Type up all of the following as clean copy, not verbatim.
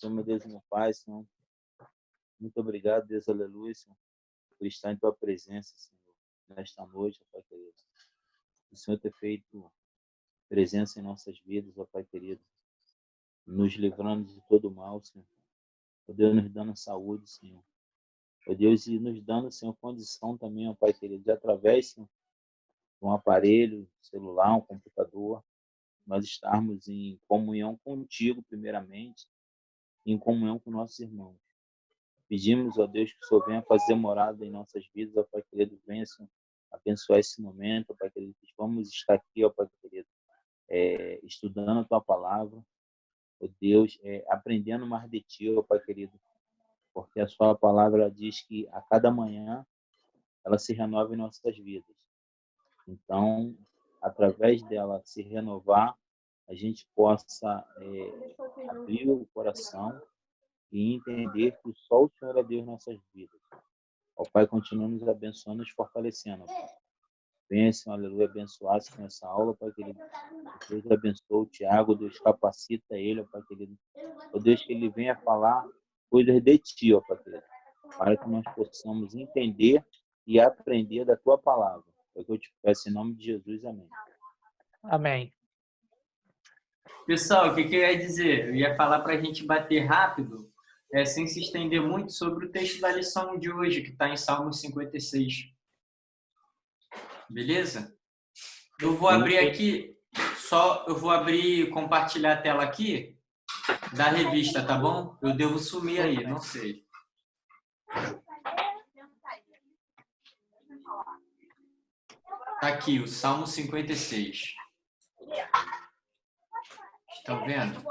Senhor, meu Deus e meu Pai, Senhor, muito obrigado, Deus, aleluia, Senhor, por estar em Tua presença, Senhor, nesta noite, ó Pai querido. O Senhor ter feito presença em nossas vidas, ó Pai querido, nos livrando de todo mal, Senhor. Ó Deus, nos dando saúde, Senhor. Ó Deus, e nos dando, Senhor, condição também, ó Pai querido, de através, Senhor, de um aparelho, celular, um computador, nós estarmos em comunhão contigo, primeiramente, e em comunhão com nossos irmãos. Pedimos, ó Deus, que o Senhor venha fazer morada em nossas vidas, ó Pai querido, venha, Senhor, abençoar esse momento, ó Pai querido, que vamos estar aqui, ó Pai querido, estudando a Tua palavra, ó Deus, aprendendo mais de Ti, ó Pai querido, porque a Sua palavra diz que a cada manhã ela se renova em nossas vidas. Então, através dela se renovar, a gente possa abrir o coração e entender que só o Senhor é Deus em nossas vidas. Ó Pai, continua nos abençoando e nos fortalecendo. Venha, Senhor, aleluia, abençoar-se com essa aula, Pai querido. Deus abençoe o Tiago, Deus capacita ele, ó Pai querido. Ó Deus, que ele venha falar coisas de Ti, ó Pai querido, para que nós possamos entender e aprender da Tua palavra. É o que eu te peço em nome de Jesus, amém. Amém. Pessoal, o que eu ia dizer? Eu ia falar para a gente bater rápido, sem se estender muito, sobre o texto da lição de hoje, que está em Salmo 56. Beleza? Eu vou abrir aqui, eu vou abrir e compartilhar a tela aqui da revista, tá bom? Eu devo sumir aí, não sei. Tá aqui, o Salmo 56. Estão vendo?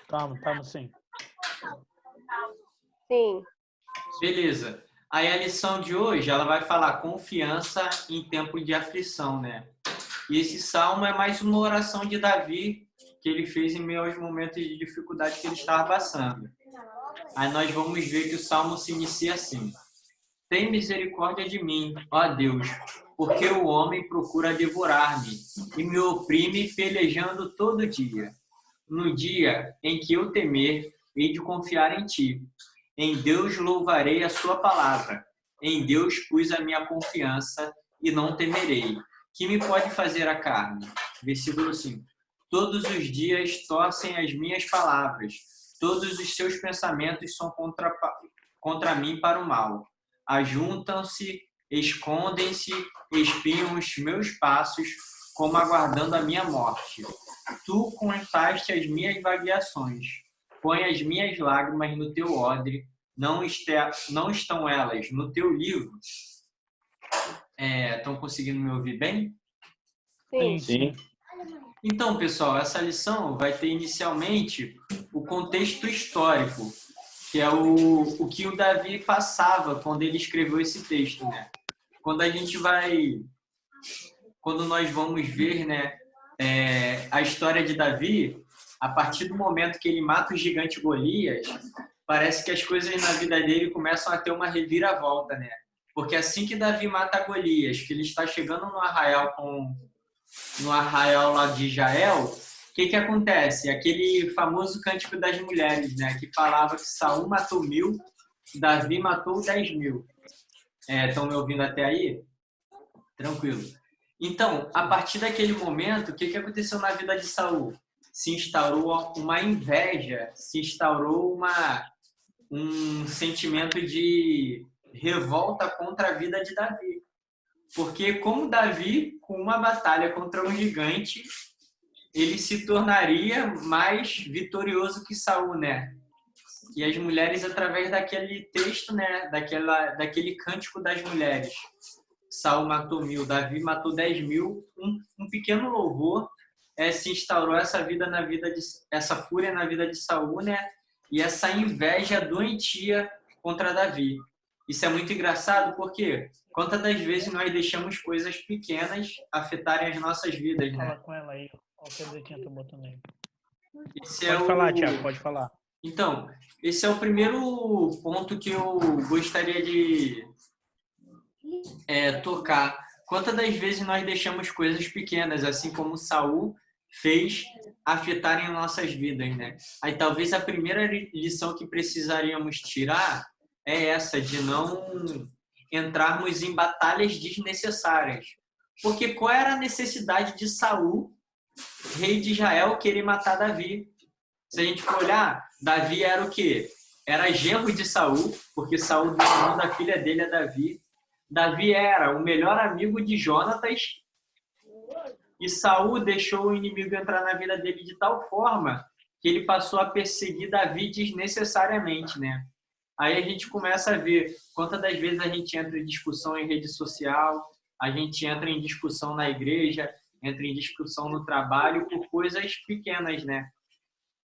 Estamos sim. Sim. Beleza. Aí a lição de hoje, ela vai falar confiança em tempo de aflição, né? E esse salmo é mais uma oração de Davi que ele fez em meio aos momentos de dificuldade que ele estava passando. Aí nós vamos ver que o salmo se inicia assim: tem misericórdia de mim, ó Deus, porque o homem procura devorar-me e me oprime pelejando todo dia. No dia em que eu temer, hei de confiar em Ti. Em Deus louvarei a Sua palavra. Em Deus pus a minha confiança e não temerei. Que me pode fazer a carne? Versículo 5. Todos os dias torcem as minhas palavras. Todos os seus pensamentos são contra mim para o mal. Ajuntam-se, escondem-se, espiam os meus passos, como aguardando a minha morte. Tu contaste as minhas vagueações. Põe as minhas lágrimas no teu odre. Não estão elas no teu livro? Estão conseguindo me ouvir bem? Sim. Então, pessoal, essa lição vai ter inicialmente o contexto histórico, que é o que o Davi passava quando ele escreveu esse texto, né? Quando nós vamos ver, né, a história de Davi, a partir do momento que ele mata o gigante Golias, parece que as coisas na vida dele começam a ter uma reviravolta, né? Porque assim que Davi mata Golias, que ele está chegando no arraial lá de Israel, o que acontece? Aquele famoso cântico das mulheres, né? Que falava que Saul matou 1000, Davi matou 10.000. Estão me ouvindo até aí? Tranquilo. Então, a partir daquele momento, o que aconteceu na vida de Saul? Se instaurou uma inveja, se instaurou um sentimento de revolta contra a vida de Davi. Porque como Davi, com uma batalha contra um gigante, ele se tornaria mais vitorioso que Saul, né? E as mulheres, através daquele texto, né? Daquele cântico das mulheres. Saul matou 1000, Davi matou 10.000, um pequeno louvor se instaurou essa fúria na vida de Saul, né? E essa inveja doentia contra Davi. Isso é muito engraçado porque quantas das vezes nós deixamos coisas pequenas afetarem as nossas vidas, né? Fala com ela aí. Olha o que a Dequinha tomou também. Pode falar, Thiago, pode falar. Então, esse é o primeiro ponto que eu gostaria de tocar. Quantas das vezes nós deixamos coisas pequenas, assim como Saul fez afetarem nossas vidas, né? Aí talvez a primeira lição que precisaríamos tirar é essa, de não entrarmos em batalhas desnecessárias. Porque qual era a necessidade de Saul, rei de Israel, querer matar Davi? Se a gente for olhar, Davi era o quê? Era genro de Saul, porque Saul deu o nome da filha dele a Davi. Davi era o melhor amigo de Jonatas. E Saul deixou o inimigo entrar na vida dele de tal forma que ele passou a perseguir Davi desnecessariamente, né? Aí a gente começa a ver quantas das vezes a gente entra em discussão em rede social, a gente entra em discussão na igreja, entra em discussão no trabalho por coisas pequenas, né?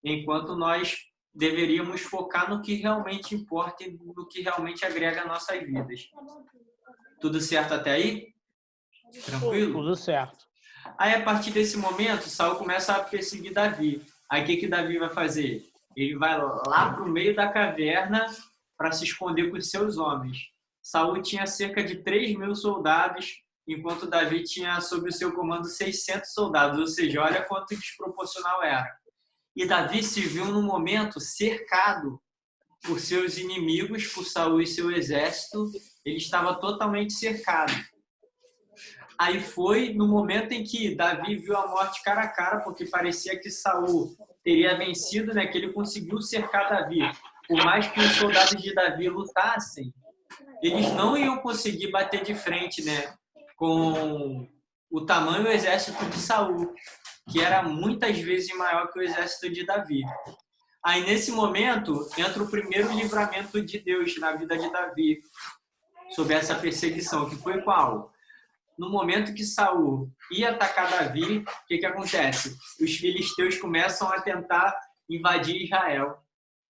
Enquanto nós deveríamos focar no que realmente importa e no que realmente agrega a nossas vidas. Tudo certo até aí? Tranquilo? Tudo certo. Aí, a partir desse momento, Saul começa a perseguir Davi. Aí, o que Davi vai fazer? Ele vai lá para o meio da caverna para se esconder com os seus homens. Saul tinha cerca de 3.000 soldados, enquanto Davi tinha sob o seu comando 600 soldados. Ou seja, olha quanto desproporcional era. E Davi se viu num momento cercado por seus inimigos, por Saul e seu exército. Ele estava totalmente cercado. Aí foi no momento em que Davi viu a morte cara a cara, porque parecia que Saul teria vencido, né? Que ele conseguiu cercar Davi. Por mais que os soldados de Davi lutassem, eles não iam conseguir bater de frente, né? Com o tamanho do exército de Saul, que era muitas vezes maior que o exército de Davi. Aí, nesse momento, entra o primeiro livramento de Deus na vida de Davi sobre essa perseguição, que foi qual? No momento que Saul ia atacar Davi, o que acontece? Os filisteus começam a tentar invadir Israel.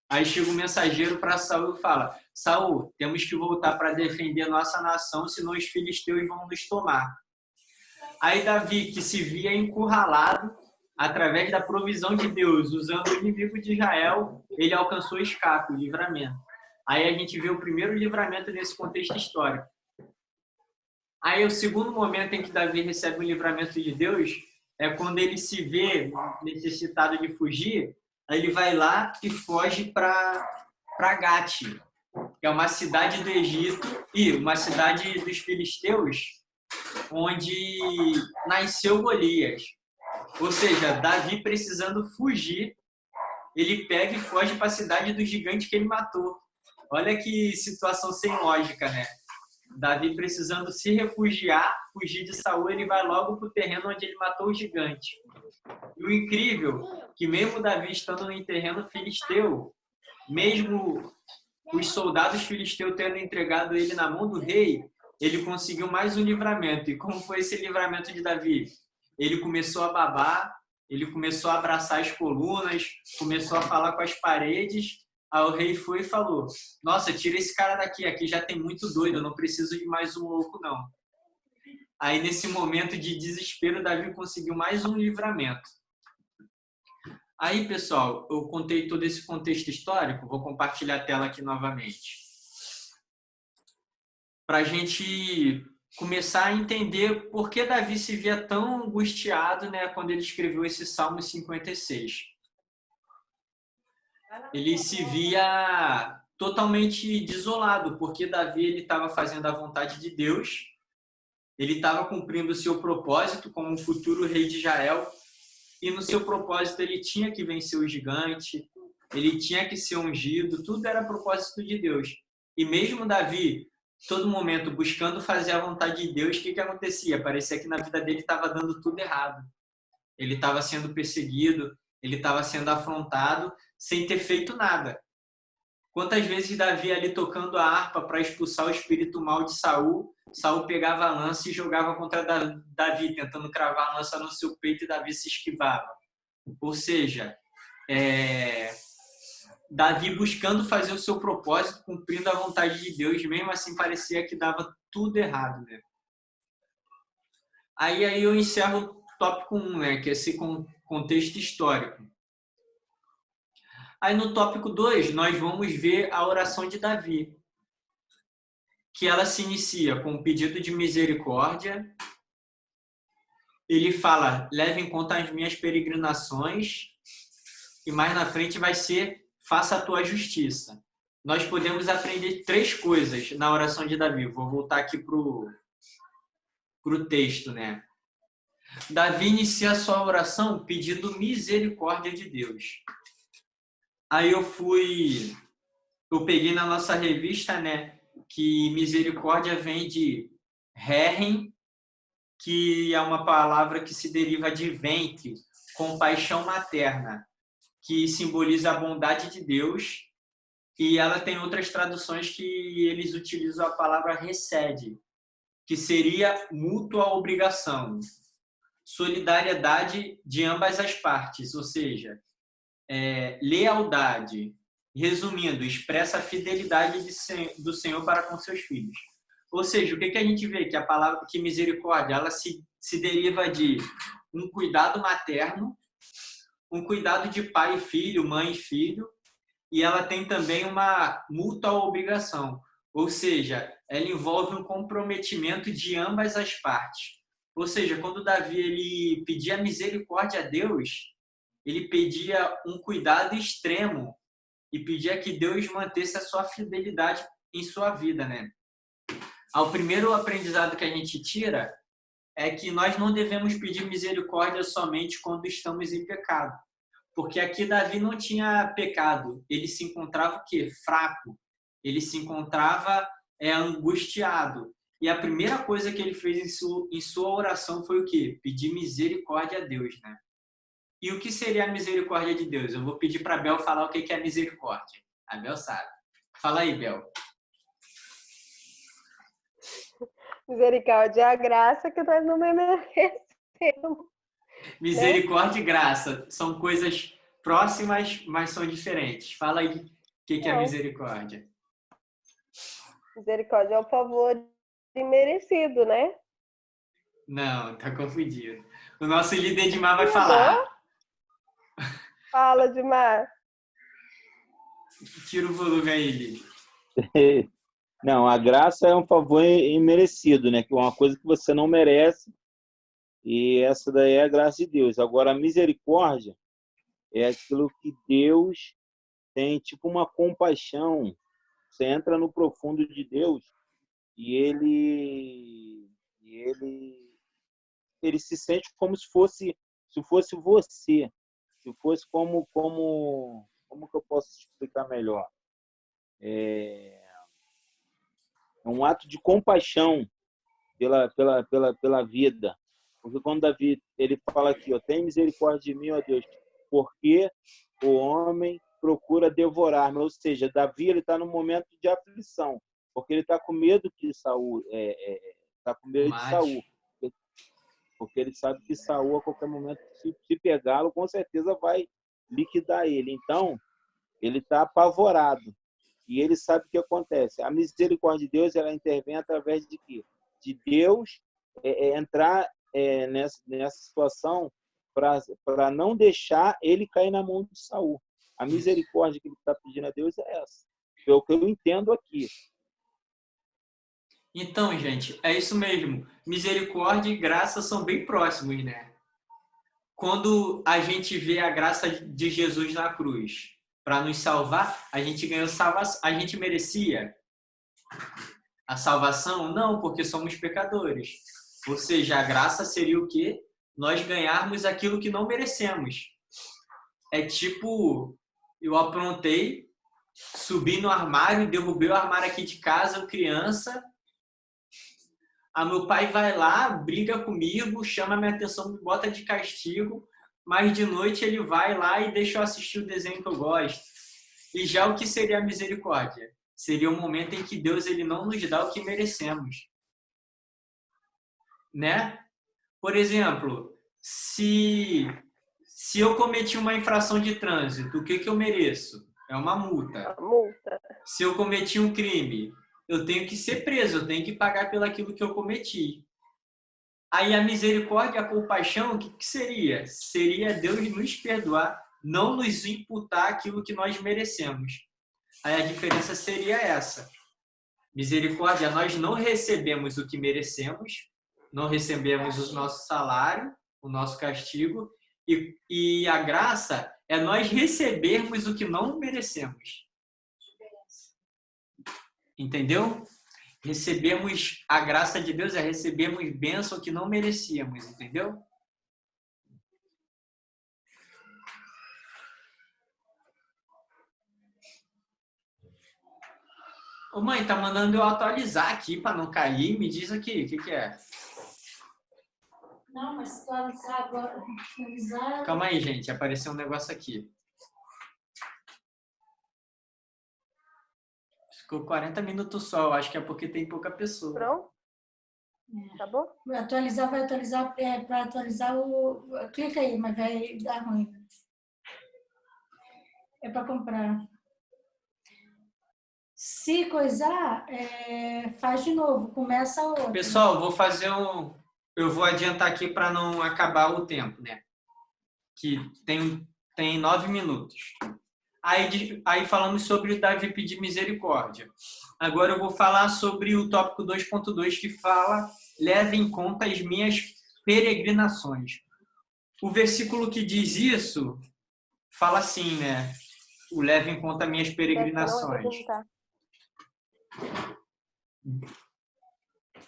Aí chega um mensageiro para Saul e fala: Saul, temos que voltar para defender nossa nação, senão os filisteus vão nos tomar. Aí Davi, que se via encurralado, através da provisão de Deus, usando o inimigo de Israel, ele alcançou o escape, o livramento. Aí a gente vê o primeiro livramento nesse contexto histórico. Aí o segundo momento em que Davi recebe o livramento de Deus é quando ele se vê necessitado de fugir, aí ele vai lá e foge para Gate, que é uma cidade do Egito e uma cidade dos filisteus, onde nasceu Golias. Ou seja, Davi precisando fugir, ele pega e foge para a cidade do gigante que ele matou. Olha que situação sem lógica, né? Davi precisando se refugiar, fugir de Saul, ele vai logo para o terreno onde ele matou o gigante. E o incrível, que mesmo Davi estando em terreno filisteu, mesmo os soldados filisteus tendo entregado ele na mão do rei, ele conseguiu mais um livramento. E como foi esse livramento de Davi? Ele começou a babar, ele começou a abraçar as colunas, começou a falar com as paredes. Aí o rei foi e falou: nossa, tira esse cara daqui, aqui já tem muito doido, eu não preciso de mais um louco, não. Aí, nesse momento de desespero, Davi conseguiu mais um livramento. Aí, pessoal, eu contei todo esse contexto histórico, vou compartilhar a tela aqui novamente. Para a gente começar a entender por que Davi se via tão angustiado, né, quando ele escreveu esse Salmo 56. Ele se via totalmente desolado, porque Davi ele estava fazendo a vontade de Deus, ele estava cumprindo o seu propósito como um futuro rei de Israel, e no seu propósito ele tinha que vencer o gigante, ele tinha que ser ungido, tudo era propósito de Deus. E mesmo Davi, todo momento buscando fazer a vontade de Deus, o que acontecia? Parecia que na vida dele estava dando tudo errado. Ele estava sendo perseguido, ele estava sendo afrontado, sem ter feito nada. Quantas vezes Davi ali tocando a harpa para expulsar o espírito mal de Saul, Saul pegava a lança e jogava contra Davi, tentando cravar a lança no seu peito e Davi se esquivava. Ou seja, Davi buscando fazer o seu propósito, cumprindo a vontade de Deus, mesmo assim parecia que dava tudo errado, né? Aí eu encerro o tópico 1, né, que é esse contexto histórico. Aí no tópico 2, nós vamos ver a oração de Davi, que ela se inicia com um pedido de misericórdia ele fala, leve em conta as minhas peregrinações, e mais na frente vai ser, faça a tua justiça. Nós podemos aprender 3 coisas na oração de Davi. Vou voltar aqui para o texto, né? Davi inicia a sua oração pedindo misericórdia de Deus. Aí eu peguei na nossa revista, né, que misericórdia vem de herem, que é uma palavra que se deriva de ventre, compaixão materna, que simboliza a bondade de Deus, e ela tem outras traduções que eles utilizam a palavra recede, que seria mútua obrigação, solidariedade de ambas as partes, ou seja, lealdade. Resumindo, expressa a fidelidade do Senhor para com seus filhos. Ou seja, o que a gente vê? Que a palavra que misericórdia, ela se deriva de um cuidado materno, um cuidado de pai e filho, mãe e filho, e ela tem também uma mútua obrigação. Ou seja, ela envolve um comprometimento de ambas as partes. Ou seja, quando Davi ele pedia misericórdia a Deus, ele pedia um cuidado extremo e pedia que Deus mantesse a sua fidelidade em sua vida, né? O primeiro aprendizado que a gente tira é que nós não devemos pedir misericórdia somente quando estamos em pecado. Porque aqui Davi não tinha pecado. Ele se encontrava o quê? Fraco. Ele se encontrava angustiado. E a primeira coisa que ele fez em sua oração foi o quê? Pedir misericórdia a Deus, né? E o que seria a misericórdia de Deus? Eu vou pedir para a Bel falar o que é misericórdia. A Bel sabe. Fala aí, Bel. Misericórdia é a graça que nós não merecemos. Misericórdia e graça são coisas próximas, mas são diferentes. Fala aí o que é misericórdia. Misericórdia é o favor imerecido, né? Não, tá confundido. O nosso líder Edmar vai falar. Fala, Edmar. Tira o volume aí, líder. Não, a graça é um favor imerecido, né? Que é uma coisa que você não merece. E essa daí é a graça de Deus. Agora, a misericórdia é aquilo que Deus tem, tipo uma compaixão. Você entra no profundo de Deus e ele se sente como se fosse você. Se fosse como que eu posso explicar melhor? É um ato de compaixão pela vida. Porque quando Davi ele fala aqui, ó, tem misericórdia de mim, ó Deus, porque o homem procura devorar-me. Ou seja, Davi ele está num momento de aflição, porque ele está com medo que Saul está com medo de Saul, porque ele sabe que Saul a qualquer momento se pegá-lo com certeza vai liquidar ele. Então ele está apavorado e ele sabe o que acontece. A misericórdia de Deus ela intervém através de quê? De Deus entrar nessa situação para não deixar ele cair na mão de Saul. A misericórdia que ele está pedindo a Deus é essa. É o que eu entendo aqui. Então, gente, é isso mesmo. Misericórdia e graça são bem próximos, né? Quando a gente vê a graça de Jesus na cruz para nos salvar, a gente ganhou salvação. A gente merecia a salvação? Não, porque somos pecadores. Ou seja, a graça seria o quê? Nós ganharmos aquilo que não merecemos. É tipo, eu aprontei, subi no armário, derrubei o armário aqui de casa, eu criança. Meu pai vai lá, briga comigo, chama minha atenção, me bota de castigo, mas de noite ele vai lá e deixa eu assistir o desenho que eu gosto. E já o que seria a misericórdia? Seria o momento em que Deus ele não nos dá o que merecemos. Né? Por exemplo, se eu cometi uma infração de trânsito, o que eu mereço? É uma multa. Multa. Se eu cometi um crime, eu tenho que ser preso, eu tenho que pagar pelaquilo que eu cometi. Aí a misericórdia, a compaixão, o que seria? Seria Deus nos perdoar, não nos imputar aquilo que nós merecemos. Aí a diferença seria essa. Misericórdia, nós não recebemos o que merecemos, não recebemos o nosso salário, o nosso castigo, e a graça é nós recebermos o que não merecemos. Entendeu? Recebemos a graça de Deus, é recebermos bênção que não merecíamos, entendeu? Ô mãe, tá mandando eu atualizar aqui para não cair. Me diz aqui, o que é? Não, mas se tu avisar agora, avisar... Calma aí, gente. Apareceu um negócio aqui. Ficou 40 minutos só. Eu acho que é porque tem pouca pessoa. Pronto? Tá bom? Vai atualizar, para atualizar o... Clica aí, mas vai dar ruim. É para comprar. Se coisar, faz de novo, começa outro. Pessoal, vou fazer um... Eu vou adiantar aqui para não acabar o tempo, né? Que tem 9 minutos. Aí falamos sobre o Davi pedir misericórdia. Agora eu vou falar sobre o tópico 2.2 que fala: leve em conta as minhas peregrinações. O versículo que diz isso fala assim, né? O leve em conta minhas peregrinações.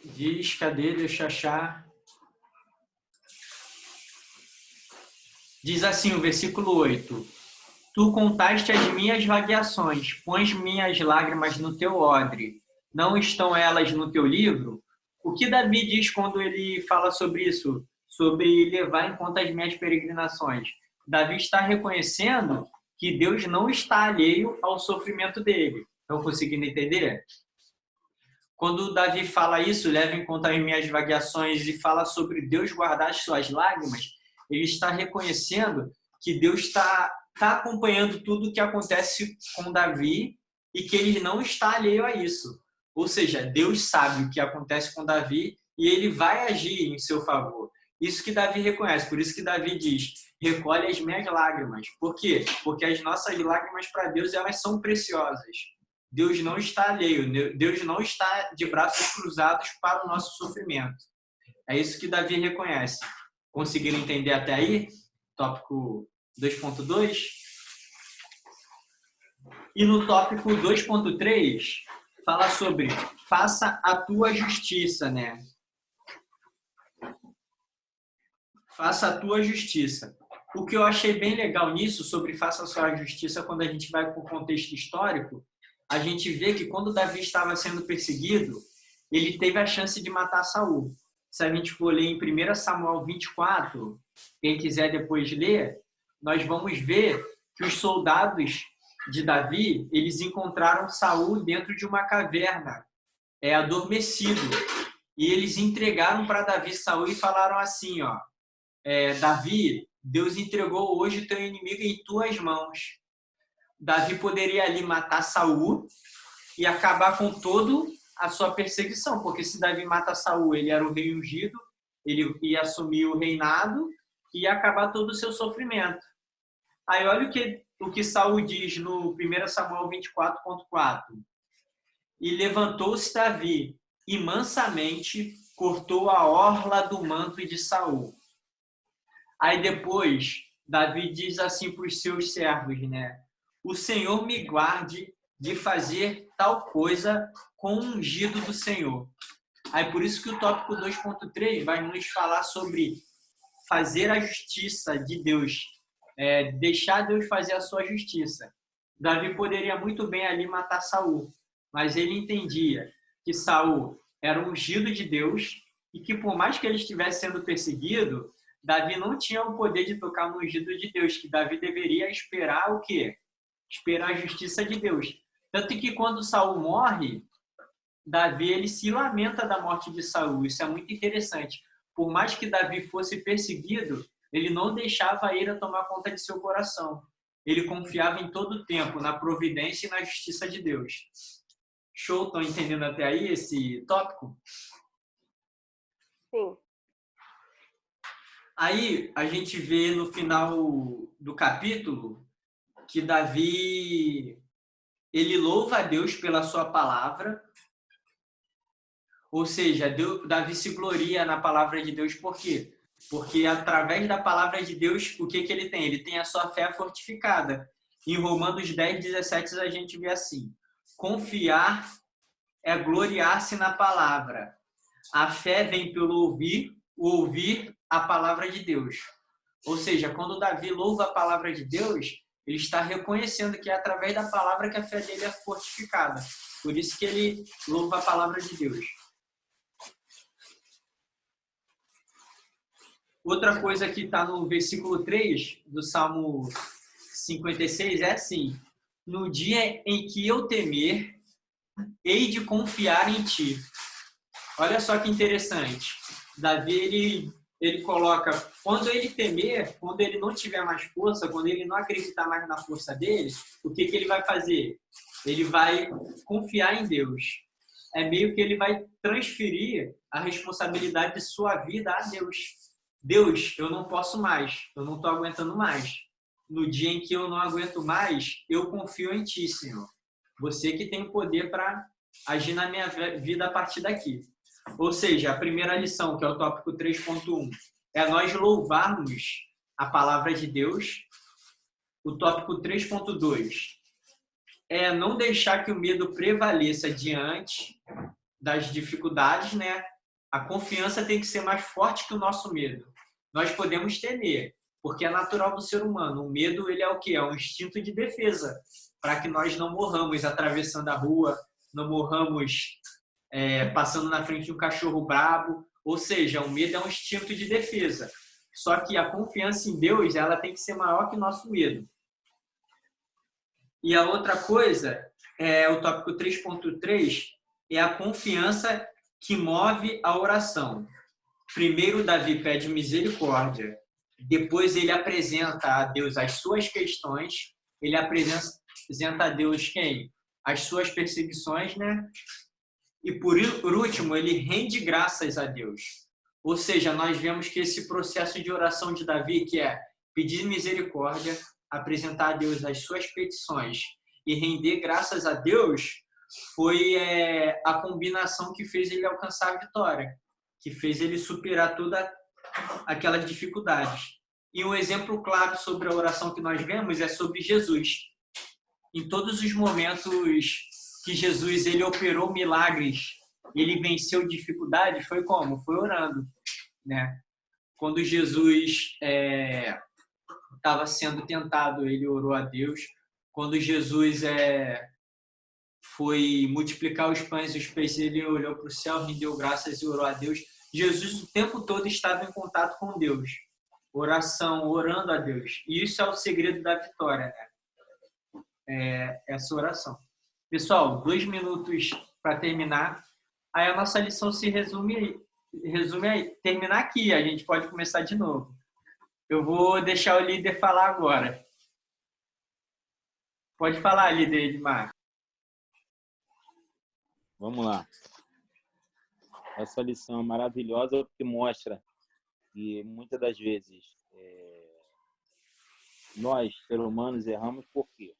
Diz, cadê? Deixa eu achar. Diz assim o versículo 8: Tu contaste as minhas vagueações, pões minhas lágrimas no teu odre. Não estão elas no teu livro? O que Davi diz quando ele fala sobre isso? Sobre levar em conta as minhas peregrinações. Davi está reconhecendo que Deus não está alheio ao sofrimento dele. Estão conseguindo entender? Quando Davi fala isso, leva em conta as minhas vagueações e fala sobre Deus guardar as suas lágrimas, ele está reconhecendo que Deus está acompanhando tudo o que acontece com Davi e que ele não está alheio a isso. Ou seja, Deus sabe o que acontece com Davi e ele vai agir em seu favor. Isso que Davi reconhece. Por isso que Davi diz: recolhe as minhas lágrimas. Por quê? Porque as nossas lágrimas para Deus, elas são preciosas. Deus não está alheio. Deus não está de braços cruzados para o nosso sofrimento. É isso que Davi reconhece. Conseguiram entender até aí? Tópico 2.2. E no tópico 2.3 fala sobre faça a tua justiça, né? Faça a tua justiça. O que eu achei bem legal nisso, sobre faça a sua justiça, quando a gente vai para o contexto histórico, a gente vê que quando Davi estava sendo perseguido, ele teve a chance de matar Saul. Se a gente for ler em 1 Samuel 24, quem quiser depois ler, nós vamos ver que os soldados de Davi, eles encontraram Saul dentro de uma caverna, adormecido. E eles entregaram para Davi Saul e falaram assim, ó: Davi, Deus entregou hoje o teu inimigo em tuas mãos. Davi poderia ali matar Saul e acabar com todo a sua perseguição, porque se Davi mata Saul, ele era o rei ungido, ele ia assumir o reinado e ia acabar todo o seu sofrimento. Aí olha o que Saul diz no 1 Samuel 24.4. E levantou-se Davi e mansamente cortou a orla do manto de Saul. Aí depois, Davi diz assim para os seus servos, né? O Senhor me guarde de fazer tal coisa com o ungido do Senhor. Aí por isso que o tópico 2.3 vai nos falar sobre fazer a justiça de Deus, deixar Deus fazer a sua justiça. Davi poderia muito bem ali matar Saul, mas ele entendia que Saul era um ungido de Deus e que por mais que ele estivesse sendo perseguido, Davi não tinha o poder de tocar no ungido de Deus, que Davi deveria esperar o quê? Esperar a justiça de Deus. Tanto que quando Saul morre, Davi ele se lamenta da morte de Saul. Isso é muito interessante. Por mais que Davi fosse perseguido, ele não deixava a ira tomar conta de seu coração. Ele confiava em todo o tempo na providência e na justiça de Deus. Show? Estão entendendo até aí esse tópico? Sim. Aí a gente vê no final do capítulo que Davi ele louva a Deus pela sua palavra. Ou seja, Davi se gloria na palavra de Deus, por quê? Porque através da palavra de Deus, o que ele tem? Ele tem a sua fé fortificada. Em Romanos 10:17, a gente vê assim: confiar é gloriar-se na palavra. A fé vem pelo ouvir, o ouvir a palavra de Deus. Ou seja, quando Davi louva a palavra de Deus, ele está reconhecendo que é através da palavra que a fé dele é fortificada. Por isso que ele louva a palavra de Deus. Outra coisa que está no versículo 3 do Salmo 56 é assim: no dia em que eu temer, hei de confiar em ti. Olha só que interessante. Davi, ele coloca, quando ele temer, quando ele não tiver mais força, quando ele não acreditar mais na força dele, o que ele vai fazer? Ele vai confiar em Deus. É meio que ele vai transferir a responsabilidade de sua vida a Deus. Deus, eu não posso mais, eu não estou aguentando mais. No dia em que eu não aguento mais, eu confio em ti, Senhor. Você que tem o poder para agir na minha vida a partir daqui. Ou seja, a primeira lição, que é o tópico 3.1, é nós louvarmos a palavra de Deus. O tópico 3.2 é não deixar que o medo prevaleça diante das dificuldades, né? A confiança tem que ser mais forte que o nosso medo. Nós podemos temer, porque é natural do ser humano. O medo, ele é o quê? É um instinto de defesa, para que nós não morramos atravessando a rua, não morramos passando na frente de um cachorro brabo. Ou seja, o medo é um instinto de defesa. Só que a confiança em Deus, ela tem que ser maior que o nosso medo. E a outra coisa, o tópico 3.3, é a confiança que move a oração. Primeiro, Davi pede misericórdia. Depois, ele apresenta a Deus as suas questões. Ele apresenta a Deus quem? As suas perseguições, né? E, por último, ele rende graças a Deus. Ou seja, nós vemos que esse processo de oração de Davi, que é pedir misericórdia, apresentar a Deus as suas petições e render graças a Deus, foi a combinação que fez ele alcançar a vitória, que fez ele superar todas aquelas dificuldades. E um exemplo claro sobre a oração que nós vemos é sobre Jesus. Em todos os momentos que Jesus ele operou milagres, ele venceu dificuldades, foi como? Foi orando, né? Quando Jesus estava sendo tentado, ele orou a Deus. Quando Jesus foi multiplicar os pães e os peixes, ele olhou para o céu, rendeu graças e orou a Deus. Jesus o tempo todo estava em contato com Deus. Oração, orando a Deus. E isso é o segredo da vitória, né? Essa oração. Pessoal, 2 minutos para terminar. Aí a nossa lição se resume a terminar aqui. A gente pode começar de novo. Eu vou deixar o líder falar agora. Pode falar, líder Edmar. Vamos lá. Essa lição é maravilhosa porque mostra que muitas das vezes nós, seres humanos, erramos por quê?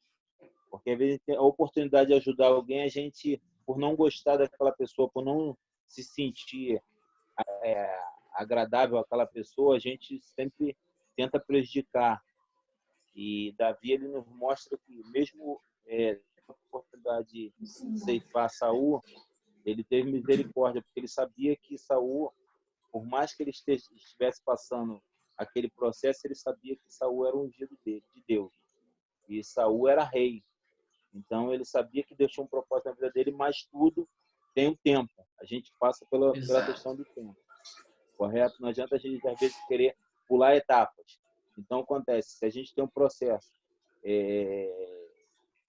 Porque às vezes a oportunidade de ajudar alguém, a gente, por não gostar daquela pessoa, por não se sentir agradável àquela pessoa, a gente sempre tenta prejudicar. E Davi, ele nos mostra que mesmo a oportunidade de ceifar Saul, ele teve misericórdia, porque ele sabia que Saul, por mais que ele estivesse passando aquele processo, ele sabia que Saul era ungido de Deus. E Saul era rei. Então, ele sabia que Deus tinha um propósito na vida dele, mas tudo tem um tempo. A gente passa pela questão do tempo. Correto? Não adianta a gente, às vezes, querer pular etapas. Então, acontece, se a gente tem um processo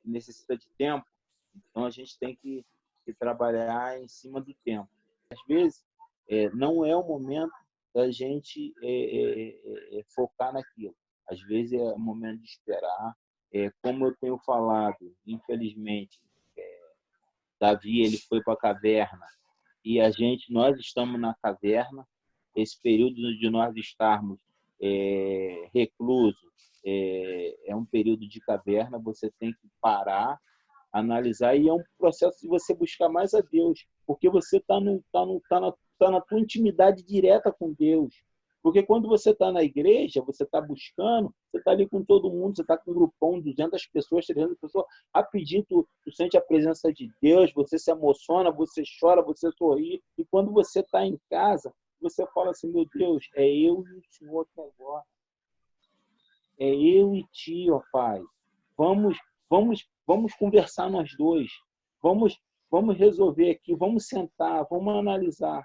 necessita de tempo, então a gente tem que trabalhar em cima do tempo. Às vezes, não é o momento da gente focar naquilo. Às vezes, é o momento de esperar. Como eu tenho falado, infelizmente, Davi ele foi para a caverna e nós estamos na caverna. Esse período de nós estarmos reclusos é um período de caverna. Você tem que parar analisar, e é um processo de você buscar mais a Deus, porque você está na tua intimidade direta com Deus. Porque quando você está na igreja, você está buscando, você está ali com todo mundo, você está com um grupão, 200 pessoas, 300 pessoas, rapidinho tu sente a presença de Deus, você se emociona, você chora, você sorri, e quando você está em casa, você fala assim, meu Deus, é eu e o Senhor aqui agora. É eu e ti, ó Pai. Vamos conversar nós dois. Vamos resolver aqui, vamos sentar, vamos analisar.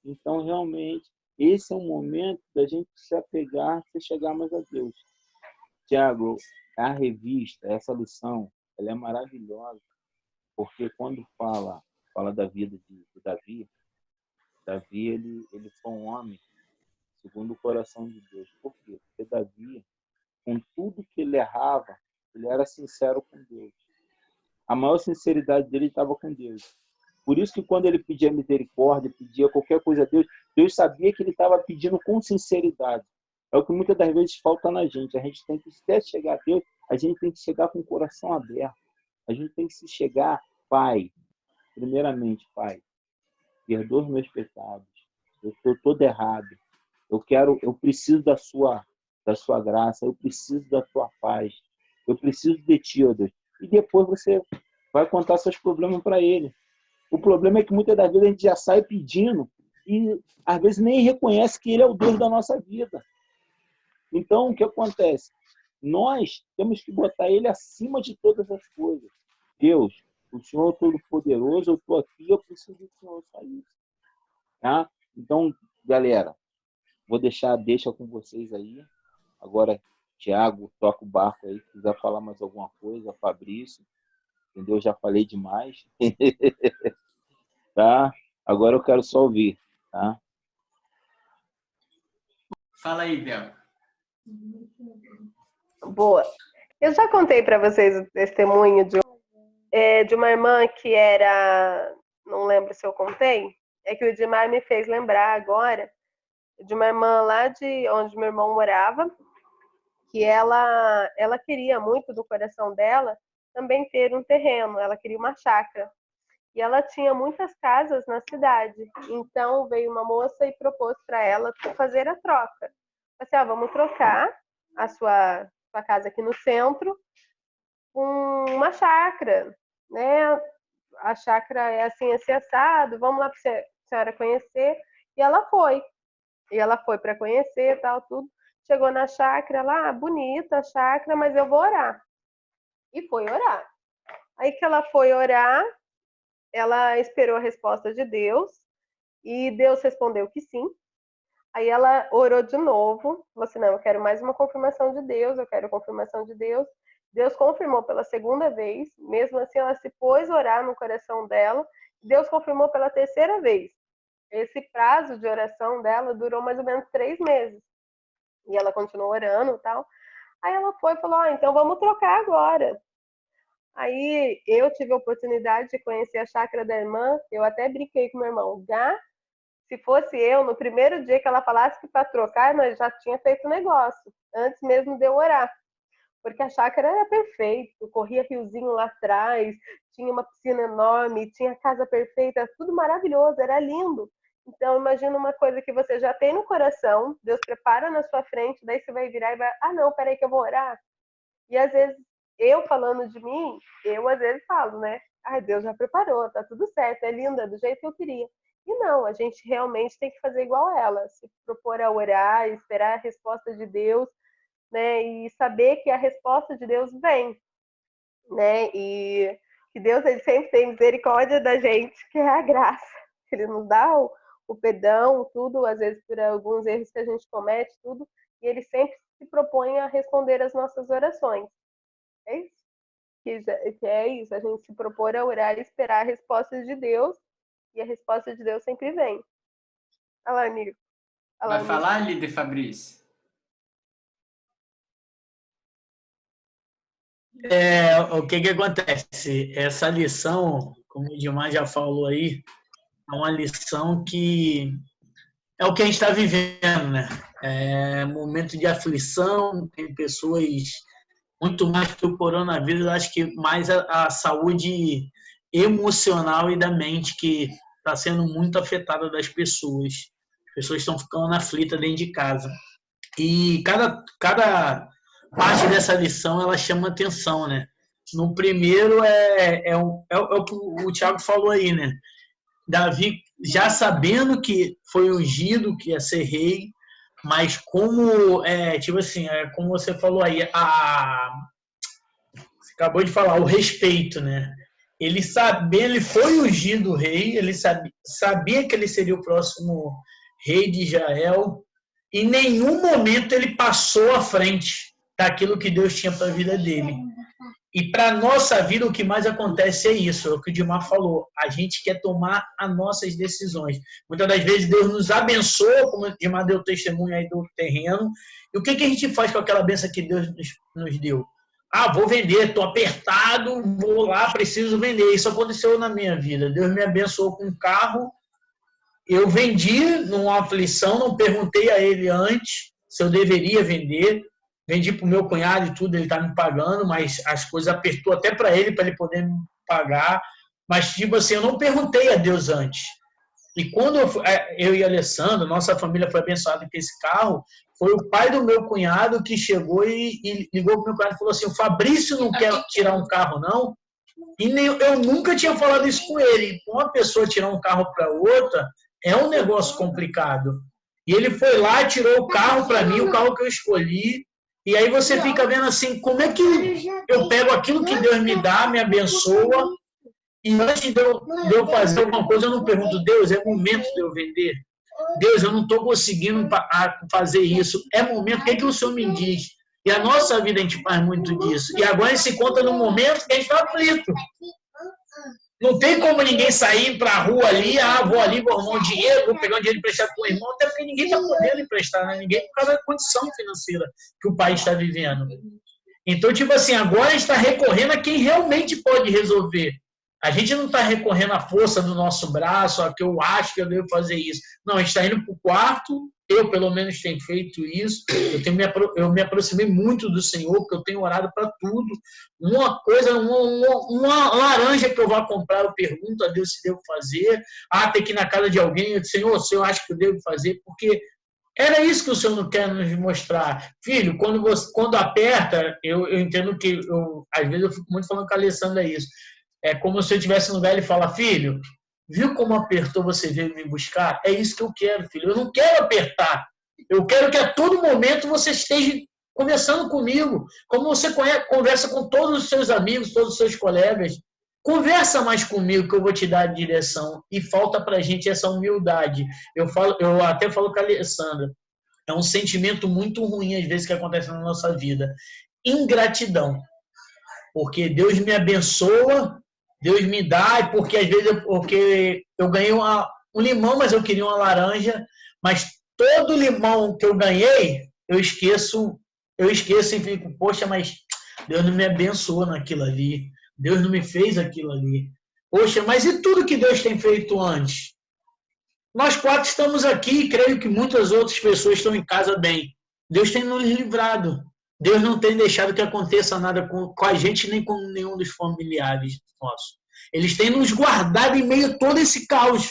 Então, realmente, esse é um momento da gente se apegar, se chegar mais a Deus. Tiago, a revista, essa lição, ela é maravilhosa, porque quando fala da vida de Davi, ele foi um homem segundo o coração de Deus. Por quê? Porque Davi, com tudo que ele errava, ele era sincero com Deus. A maior sinceridade dele estava com Deus. Por isso que quando ele pedia misericórdia, pedia qualquer coisa a Deus, Deus sabia que ele estava pedindo com sinceridade. É o que muitas das vezes falta na gente. A gente tem que, até chegar a Deus, a gente tem que chegar com o coração aberto. A gente tem que se chegar, Pai, primeiramente, Pai, perdoa os meus pecados. Eu estou todo errado. Eu preciso da sua graça, eu preciso da tua paz. Eu preciso de ti, ó Deus. E depois você vai contar seus problemas para ele. O problema é que muitas das vezes a gente já sai pedindo e às vezes nem reconhece que ele é o Deus da nossa vida. Então, o que acontece? Nós temos que botar ele acima de todas as coisas. Deus, o Senhor é todo-poderoso, eu estou aqui, eu preciso do Senhor, só isso. Tá? Então, galera, vou deixa com vocês aí. Agora, Tiago, toca o barco aí, se quiser falar mais alguma coisa, Fabrício, entendeu? Já falei demais. Tá? Agora eu quero só ouvir, tá? Fala aí, Bel. Boa. Eu já contei para vocês o testemunho de uma irmã que era, não lembro se eu contei, é que o Edmar me fez lembrar agora de uma irmã lá de onde meu irmão morava, que ela queria muito do coração dela também ter um terreno, ela queria uma chácara. E ela tinha muitas casas na cidade. Então veio uma moça e propôs para ela fazer a troca. Assim, vamos trocar a sua casa aqui no centro com uma chácara, né? A chácara é assim, assado, vamos lá para a senhora conhecer. E ela foi. E ela foi para conhecer, tal, tudo. Chegou na chácara lá, bonita a chácara, mas eu vou orar. E foi orar. Aí que ela foi orar, ela esperou a resposta de Deus e Deus respondeu que sim. Aí ela orou de novo, falou assim, não, eu quero mais uma confirmação de Deus, eu quero confirmação de Deus. Deus confirmou pela segunda vez, mesmo assim ela se pôs a orar no coração dela, Deus confirmou pela terceira vez. Esse prazo de oração dela durou mais ou menos 3 meses. E ela continuou orando e tal. Aí ela foi e falou, então vamos trocar agora. Aí eu tive a oportunidade de conhecer a chácara da irmã, eu até brinquei com meu irmão, se fosse eu, no primeiro dia que ela falasse que para trocar, nós já tinha feito o negócio, antes mesmo de eu orar. Porque a chácara era perfeita, corria riozinho lá atrás, tinha uma piscina enorme, tinha casa perfeita, tudo maravilhoso, era lindo. Então, imagina uma coisa que você já tem no coração, Deus prepara na sua frente, daí você vai virar e vai, não, peraí que eu vou orar. E às vezes, eu falando de mim, eu às vezes falo, né? Deus já preparou, tá tudo certo, é linda, do jeito que eu queria. E não, a gente realmente tem que fazer igual ela, se propor a orar, esperar a resposta de Deus, né? E saber que a resposta de Deus vem, né? E que Deus ele sempre tem misericórdia da gente, que é a graça. Ele nos dá o perdão, tudo, às vezes por alguns erros que a gente comete, tudo, e ele sempre se propõe a responder as nossas orações. É isso. Que é isso, a gente se propor a orar e esperar a resposta de Deus, e a resposta de Deus sempre vem. Olha lá, amigo. Vai falar, líder Fabrício? O que acontece? Essa lição, como o Edmar já falou aí, é uma lição que é o que a gente está vivendo, né? É momento de aflição, tem pessoas muito mais que o coronavírus, eu acho que mais a saúde emocional e da mente que está sendo muito afetada das pessoas. As pessoas estão ficando aflitas dentro de casa. E cada parte dessa lição, ela chama atenção, né? No primeiro é o que o Tiago falou aí, né? Davi, já sabendo que foi ungido, que ia ser rei, mas como, tipo assim, como você falou aí, você acabou de falar, o respeito, né? Ele foi ungido rei, ele sabia que ele seria o próximo rei de Israel. Em nenhum momento ele passou à frente daquilo que Deus tinha para a vida dele. E para a nossa vida, o que mais acontece é isso, é o que o Dimar falou. A gente quer tomar as nossas decisões. Muitas das vezes Deus nos abençoa, como o Dimar deu testemunho aí do terreno. E o que a gente faz com aquela bênção que Deus nos deu? Vou vender, estou apertado, vou lá, preciso vender. Isso aconteceu na minha vida. Deus me abençoou com um carro. Eu vendi numa aflição, não perguntei a ele antes se eu deveria vender. Vendi para o meu cunhado e tudo, ele está me pagando, mas as coisas apertou até para ele poder me pagar. Mas, tipo assim, eu não perguntei a Deus antes. E quando eu e a Alessandra, nossa família foi abençoada com esse carro, foi o pai do meu cunhado que chegou e ligou para o meu cunhado e falou assim, o Fabrício não quer tirar um carro, não? E eu nunca tinha falado isso com ele. Uma pessoa tirar um carro para outra é um negócio complicado. E ele foi lá, tirou o carro para mim, o carro que eu escolhi. E aí você fica vendo assim, como é que eu pego aquilo que Deus me dá, me abençoa, e antes de eu fazer alguma coisa, eu não pergunto, Deus, é momento de eu vender? Deus, eu não estou conseguindo fazer isso. É momento, o que é que o Senhor me diz? E a nossa vida a gente faz muito disso. E agora a gente se encontra num momento que a gente está aflito. Não tem como ninguém sair para a rua ali, vou ali, vou arrumar um dinheiro, vou pegar um dinheiro emprestado com o irmão, até porque ninguém está podendo emprestar, né? Ninguém por causa da condição financeira que o país está vivendo. Então, tipo assim, agora a gente está recorrendo a quem realmente pode resolver. A gente não está recorrendo à força do nosso braço, a que eu acho que eu devo fazer isso. Não, a gente está indo para o quarto, eu pelo menos tenho feito isso, eu me aproximei muito do Senhor, porque eu tenho orado para tudo. Uma coisa, uma laranja que eu vá comprar, eu pergunto a Deus se devo fazer. Tem que ir na casa de alguém, eu digo, Senhor, o Senhor acha que eu devo fazer? Porque era isso que o Senhor não quer nos mostrar. Filho, quando aperta, eu entendo que, às vezes eu fico muito falando com a Alessandra isso. É como se eu estivesse no lugar e ele fala, filho, viu como apertou, você veio me buscar? É isso que eu quero, filho. Eu não quero apertar. Eu quero que a todo momento você esteja conversando comigo. Como você conversa com todos os seus amigos, todos os seus colegas. Conversa mais comigo que eu vou te dar a direção. E falta para a gente essa humildade. Eu até falo com a Alessandra. É um sentimento muito ruim, às vezes, que acontece na nossa vida. Ingratidão. Porque Deus me abençoa, Deus me dá, porque às vezes eu ganhei um limão, mas eu queria uma laranja, mas todo limão que eu ganhei, eu esqueço e fico, poxa, mas Deus não me abençoou naquilo ali, Deus não me fez aquilo ali. Poxa, mas e tudo que Deus tem feito antes? Nós 4 estamos aqui e creio que muitas outras pessoas estão em casa bem. Deus tem nos livrado. Deus não tem deixado que aconteça nada com a gente, nem com nenhum dos familiares nossos. Eles têm nos guardado em meio a todo esse caos.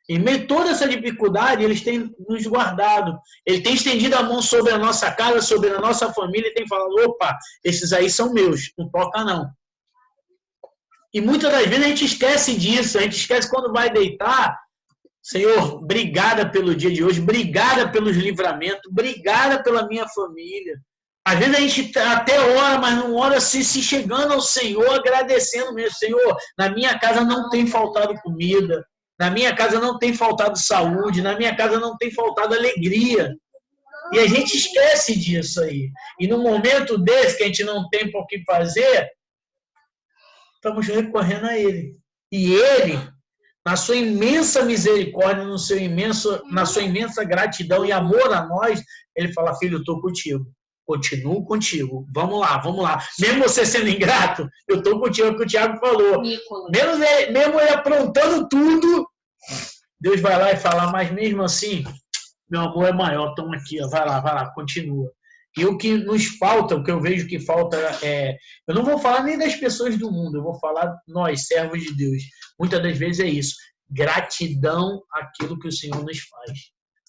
Em meio a toda essa dificuldade, eles têm nos guardado. Ele tem estendido a mão sobre a nossa casa, sobre a nossa família, e tem falado, opa, esses aí são meus, não toca não. E muitas das vezes a gente esquece disso, a gente esquece quando vai deitar. Senhor, obrigada pelo dia de hoje, obrigada pelos livramentos, obrigada pela minha família. Às vezes a gente até ora, mas não ora se chegando ao Senhor, agradecendo mesmo. Senhor, na minha casa não tem faltado comida, na minha casa não tem faltado saúde, na minha casa não tem faltado alegria. E a gente esquece disso aí. E no momento desse, que a gente não tem por que fazer, estamos recorrendo a Ele. E Ele, na sua imensa misericórdia, na sua imensa gratidão e amor a nós, Ele fala, filho, eu estou contigo. Continuo contigo. Vamos lá. Mesmo você sendo ingrato, eu estou contigo, é o que o Tiago falou. Mesmo ele aprontando tudo, Deus vai lá e fala, mas mesmo assim, meu amor é maior, toma aqui, ó, vai lá, continua. E o que nos falta, o que eu vejo que falta eu não vou falar nem das pessoas do mundo, eu vou falar nós, servos de Deus. Muitas das vezes é isso, gratidão àquilo que o Senhor nos faz.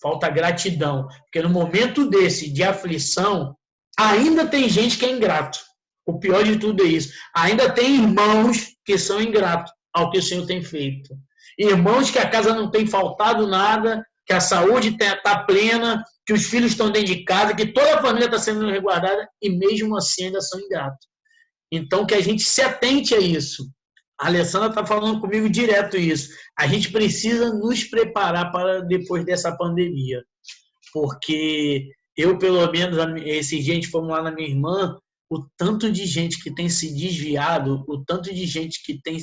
Falta gratidão, porque no momento desse de aflição, ainda tem gente que é ingrato. O pior de tudo é isso. Ainda tem irmãos que são ingratos ao que o Senhor tem feito. Irmãos que a casa não tem faltado nada, que a saúde está plena, que os filhos estão dentro de casa, que toda a família está sendo resguardada e mesmo assim ainda são ingratos. Então que a gente se atente a isso. A Alessandra está falando comigo direto isso. A gente precisa nos preparar para depois dessa pandemia. Porque eu, pelo menos, esses dias fomos lá na minha irmã, o tanto de gente que tem se desviado, o tanto de gente que tem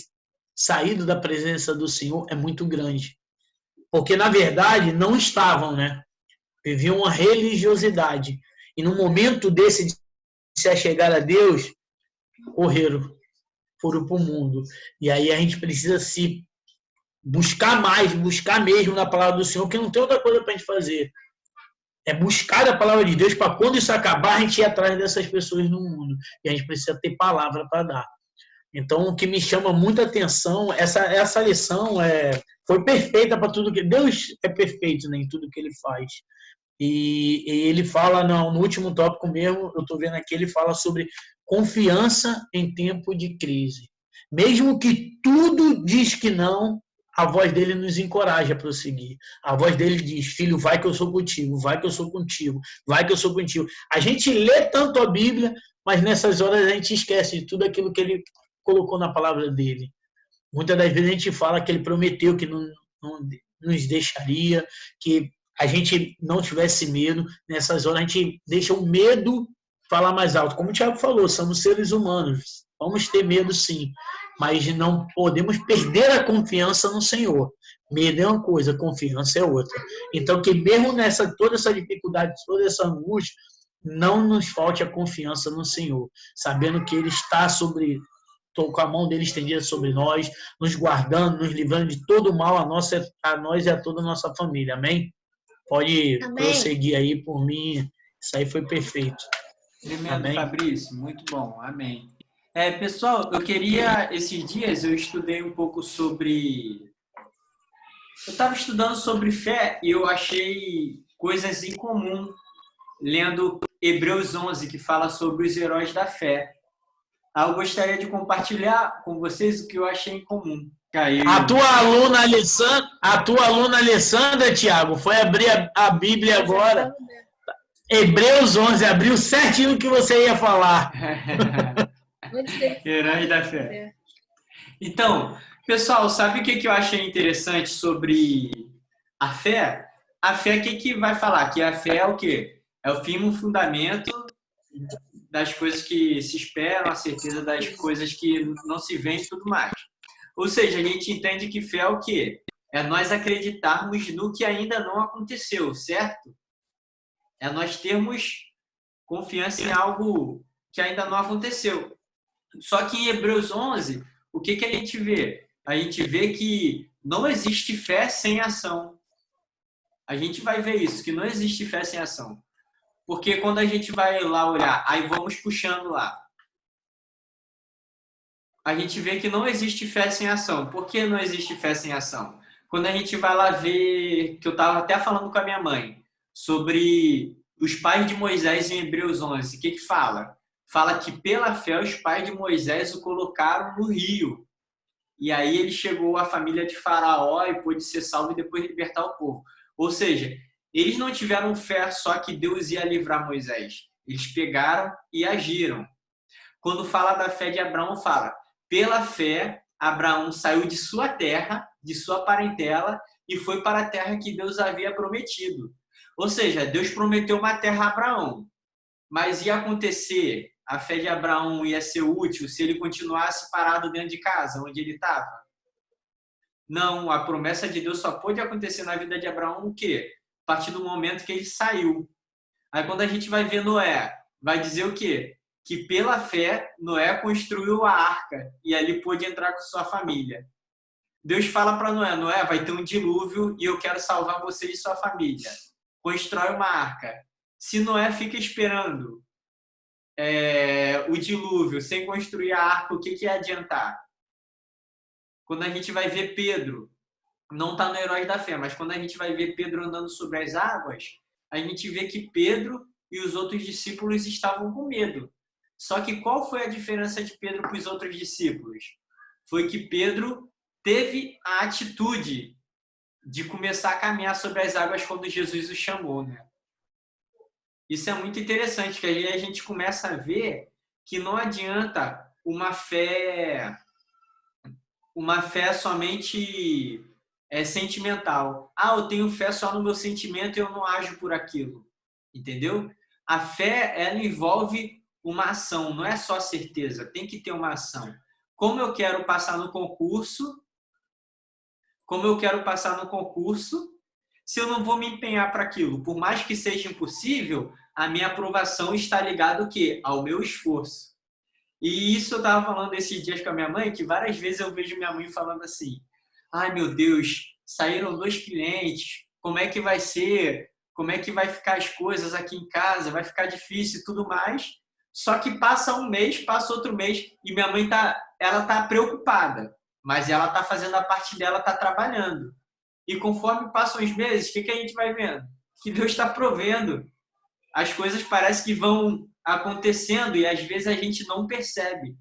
saído da presença do Senhor é muito grande. Porque, na verdade, não estavam, né? Viviam uma religiosidade. E no momento desse de se achegar a Deus, foram para o mundo. E aí a gente precisa se buscar mais, buscar mesmo na palavra do Senhor, porque não tem outra coisa para a gente fazer. É buscar a palavra de Deus para quando isso acabar, a gente ir atrás dessas pessoas no mundo. E a gente precisa ter palavra para dar. Então, o que me chama muita atenção, essa lição foi perfeita para tudo que... Deus é perfeito, né, em tudo que Ele faz. E ele fala, no último tópico mesmo, eu estou vendo aqui, ele fala sobre confiança em tempo de crise. Mesmo que tudo diz que não, a voz dele nos encoraja a prosseguir. A voz dele diz, filho, vai que eu sou contigo, vai que eu sou contigo, vai que eu sou contigo. A gente lê tanto a Bíblia, mas nessas horas a gente esquece de tudo aquilo que ele colocou na palavra dele. Muitas das vezes a gente fala que ele prometeu que não nos deixaria, que a gente não tivesse medo. Nessas horas a gente deixa o medo falar mais alto. Como o Thiago falou, somos seres humanos, vamos ter medo sim, mas não podemos perder a confiança no Senhor. Medo é uma coisa, confiança é outra. Então que mesmo nessa toda essa dificuldade, toda essa angústia, não nos falte a confiança no Senhor, sabendo que Ele está com a mão dele estendida sobre nós, nos guardando, nos livrando de todo o mal a nós e a toda a nossa família. Amém? Pode prosseguir aí por mim. Isso aí foi perfeito. Tremendo, Amém? Fabrício. Muito bom. Amém. Pessoal, esses dias eu estudei um pouco sobre... Eu estava estudando sobre fé e eu achei coisas em comum lendo Hebreus 11, que fala sobre os heróis da fé. Eu gostaria de compartilhar com vocês o que eu achei em comum. A tua aluna Alessandra, Thiago, foi abrir a Bíblia agora. Hebreus 11, abriu certinho o que você ia falar. Heróis da fé. Então, pessoal, sabe o que eu achei interessante sobre a fé? A fé, o que vai falar? Que a fé é o quê? É o firme fundamento das coisas que se esperam, a certeza das coisas que não se veem e tudo mais. Ou seja, a gente entende que fé é o quê? É nós acreditarmos no que ainda não aconteceu, certo? É nós termos confiança em algo que ainda não aconteceu. Só que em Hebreus 11, o que a gente vê? A gente vê que não existe fé sem ação. A gente vai ver isso, que não existe fé sem ação. Porque quando a gente vai lá olhar, aí vamos puxando lá. A gente vê que não existe fé sem ação. Por que não existe fé sem ação? Quando a gente vai lá ver, que eu estava até falando com a minha mãe, sobre os pais de Moisés em Hebreus 11, o que fala? Fala que pela fé os pais de Moisés o colocaram no rio. E aí ele chegou à família de Faraó e pôde ser salvo e depois libertar o povo. Ou seja, eles não tiveram fé só que Deus ia livrar Moisés. Eles pegaram e agiram. Quando fala da fé de Abraão, fala, pela fé, Abraão saiu de sua terra, de sua parentela, e foi para a terra que Deus havia prometido. Ou seja, Deus prometeu uma terra a Abraão. Mas ia acontecer, a fé de Abraão ia ser útil se ele continuasse parado dentro de casa, onde ele estava? Não, a promessa de Deus só pôde acontecer na vida de Abraão o quê? A partir do momento que ele saiu. Aí quando a gente vai ver Noé, vai dizer o quê? Que pela fé, Noé construiu a arca e ali pôde entrar com sua família. Deus fala para Noé, Noé, vai ter um dilúvio e eu quero salvar você e sua família. Constrói uma arca. Se Noé fica esperando o dilúvio sem construir a arca, o que ia adiantar? Quando a gente vai ver Pedro, não está no Heróis da Fé, mas quando a gente vai ver Pedro andando sobre as águas, a gente vê que Pedro e os outros discípulos estavam com medo. Só que qual foi a diferença de Pedro para os outros discípulos? Foi que Pedro teve a atitude de começar a caminhar sobre as águas quando Jesus o chamou, né? Isso é muito interessante, que aí a gente começa a ver que não adianta uma fé somente sentimental. Eu tenho fé só no meu sentimento e eu não ajo por aquilo. Entendeu? A fé, ela envolve uma ação, não é só certeza, tem que ter uma ação. Como eu quero passar no concurso, se eu não vou me empenhar para aquilo, por mais que seja impossível, a minha aprovação está ligada ao quê? Ao meu esforço. E isso eu estava falando esses dias com a minha mãe, que várias vezes eu vejo minha mãe falando assim: ai meu Deus, saíram 2 clientes, como é que vai ser? Como é que vai ficar as coisas aqui em casa? Vai ficar difícil e tudo mais. Só que passa um mês, passa outro mês, e minha mãe tá preocupada, mas ela tá fazendo a parte dela, tá trabalhando. E conforme passam os meses, o que a gente vai vendo? Que Deus está provendo. As coisas parecem que vão acontecendo e às vezes a gente não percebe.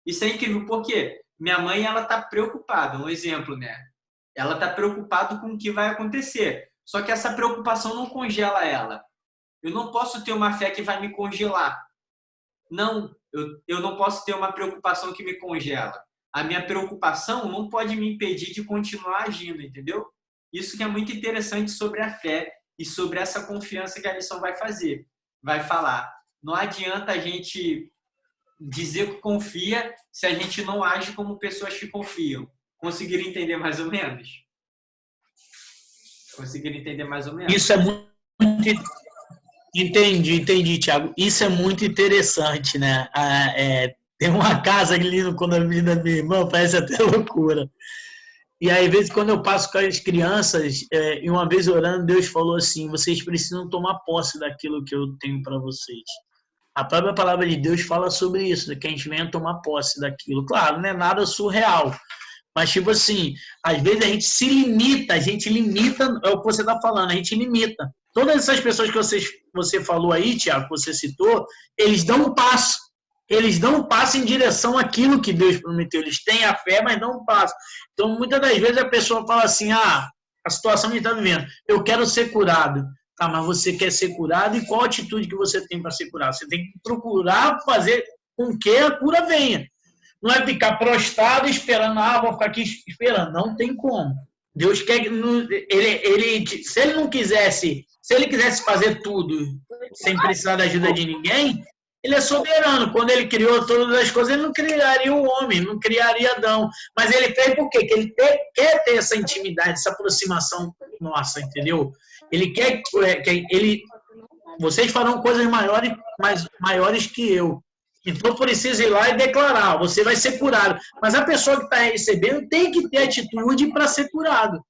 Isso é incrível, porque minha mãe, ela tá preocupada. Um exemplo, né? Ela tá preocupada com o que vai acontecer. Só que essa preocupação não congela ela. Eu não posso ter uma fé que vai me congelar. Não, eu não posso ter uma preocupação que me congela. A minha preocupação não pode me impedir de continuar agindo, entendeu? Isso que é muito interessante sobre a fé e sobre essa confiança que a lição vai fazer. Vai falar, não adianta a gente dizer que confia se a gente não age como pessoas que confiam. Conseguiram entender mais ou menos? Conseguiram entender mais ou menos? Isso é muito... Entendi, Thiago. Isso é muito interessante, né? Tem uma casa ali no condomínio da minha irmã, parece até loucura. E aí, às vezes, quando eu passo com as crianças, e uma vez orando, Deus falou assim: vocês precisam tomar posse daquilo que eu tenho para vocês. A própria palavra de Deus fala sobre isso, que a gente venha tomar posse daquilo. Claro, não é nada surreal. Mas, tipo assim, às vezes a gente limita, é o que você está falando, a gente limita. Todas essas pessoas que você falou aí, Tiago, que você citou, eles dão um passo. Eles dão um passo em direção àquilo que Deus prometeu. Eles têm a fé, mas dão um passo. Então, muitas das vezes a pessoa fala assim, a situação que a gente está vivendo, eu quero ser curado. Tá, mas você quer ser curado e qual a atitude que você tem para ser curado? Você tem que procurar fazer com que a cura venha. Não é ficar prostrado esperando, vou ficar aqui esperando. Não tem como. Deus quer que se ele não quisesse, se ele quisesse fazer tudo sem precisar da ajuda de ninguém, ele é soberano. Quando ele criou todas as coisas, ele não criaria o homem, não criaria Adão. Mas ele fez por quê? Porque ele quer ter essa intimidade, essa aproximação nossa, entendeu? Ele quer que vocês farão coisas maiores que eu. Então, precisa ir lá e declarar, você vai ser curado. Mas a pessoa que está recebendo tem que ter atitude para ser curado.